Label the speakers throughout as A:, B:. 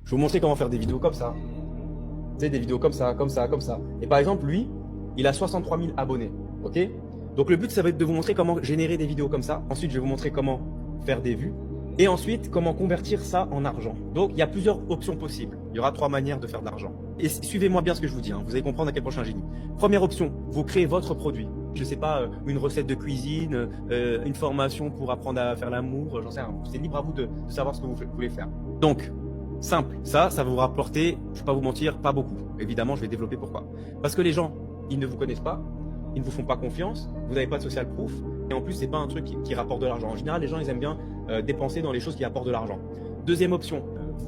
A: Je vais vous montrer comment faire des vidéos comme ça. Tu sais, des vidéos comme ça, comme ça, comme ça. Et par exemple, lui, il a 63 000 abonnés. Ok? Donc le but, ça va être de vous montrer comment générer des vidéos comme ça. Ensuite, je vais vous montrer comment faire des vues. Et ensuite, comment convertir ça en argent. Donc, il y a plusieurs options possibles. Il y aura 3 manières de faire de l'argent. Et suivez-moi bien ce que je vous dis, hein. Vous allez comprendre à quel point je suis un génie. Première option, vous créez votre produit. Je sais pas, une recette de cuisine, une formation pour apprendre à faire l'amour, j'en sais rien. C'est libre à vous de savoir ce que vous voulez faire. Donc, simple. Ça va vous rapporter, je vais pas vous mentir, pas beaucoup. Évidemment, je vais développer pourquoi. Parce que les gens, ils ne vous connaissent pas, ils ne vous font pas confiance, vous n'avez pas de social proof, et en plus, c'est pas un truc qui rapporte de l'argent. En général, les gens, ils aiment bien dépenser dans les choses qui apportent de l'argent. Deuxième option,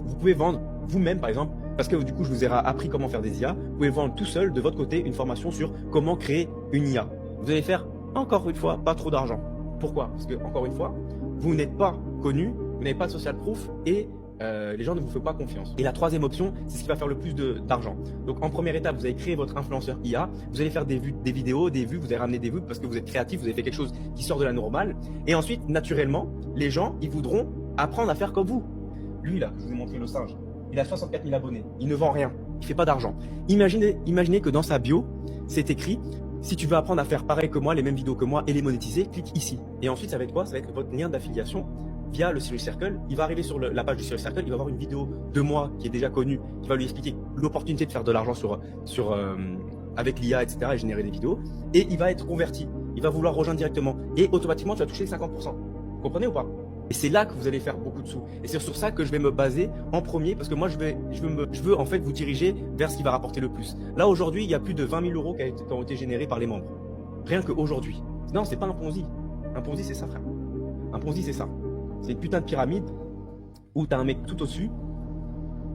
A: vous pouvez vendre vous-même, par exemple, parce que du coup, je vous ai appris comment faire des IA, vous pouvez vendre tout seul, de votre côté, une formation sur comment créer une IA. Vous allez faire, encore une fois, pas trop d'argent. Pourquoi? Parce que, encore une fois, vous n'êtes pas connu, vous n'avez pas de social proof, et les gens ne vous font pas confiance. Et la troisième option, c'est ce qui va faire le plus d'argent. Donc en première étape, vous allez créer votre influenceur IA, vous allez faire des vidéos, des vues, vous allez ramener des vues parce que vous êtes créatif, vous avez fait quelque chose qui sort de la normale. Et ensuite, naturellement, les gens, ils voudront apprendre à faire comme vous. Lui là, je vous ai montré le singe, il a 64 000 abonnés, il ne vend rien, il fait pas d'argent. Imaginez que dans sa bio, c'est écrit, si tu veux apprendre à faire pareil que moi, les mêmes vidéos que moi et les monétiser, clique ici. Et ensuite, ça va être quoi? Ça va être votre lien d'affiliation via le Serious Circle. Il va arriver sur la page du Serious Circle, il va avoir une vidéo de moi qui est déjà connue, qui va lui expliquer l'opportunité de faire de l'argent avec l'IA, etc. et générer des vidéos. Et il va être converti. Il va vouloir rejoindre directement. Et automatiquement, tu vas toucher les 50%. Vous comprenez ou pas? Et c'est là que vous allez faire beaucoup de sous. Et c'est sur ça que je vais me baser en premier parce que moi, je veux en fait vous diriger vers ce qui va rapporter le plus. Là, aujourd'hui, il y a plus de 20 000 euros qui ont été générés par les membres. Rien qu'aujourd'hui. Non, c'est pas un Ponzi. Un Ponzi, c'est ça, frère. Un Ponzi, c'est ça. C'est une putain de pyramide où tu as un mec tout au-dessus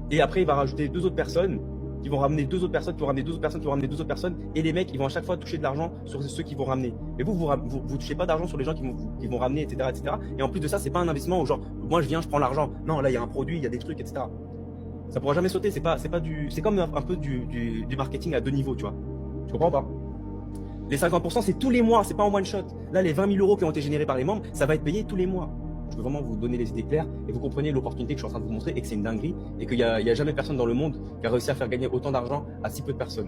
A: et après il va rajouter deux autres personnes qui vont ramener deux autres personnes, qui vont ramener deux autres personnes, qui vont ramener deux autres personnes et les mecs ils vont à chaque fois toucher de l'argent sur ceux qui vont ramener. Mais vous touchez pas d'argent sur les gens qui vont ramener, etc., etc. Et en plus de ça, c'est pas un investissement où genre moi je viens, je prends l'argent. Non, là il y a un produit, il y a des trucs, etc. Ça pourra jamais sauter. C'est comme un peu du marketing à deux niveaux, tu vois. Tu comprends pas? Les 50%, c'est tous les mois, c'est pas en one shot. Là, les 20 000 euros qui ont été générés par les membres, ça va être payé tous les mois. Je veux vraiment vous donner les idées claires et vous compreniez l'opportunité que je suis en train de vous montrer et que c'est une dinguerie et qu'il n'y a jamais personne dans le monde qui a réussi à faire gagner autant d'argent à si peu de personnes.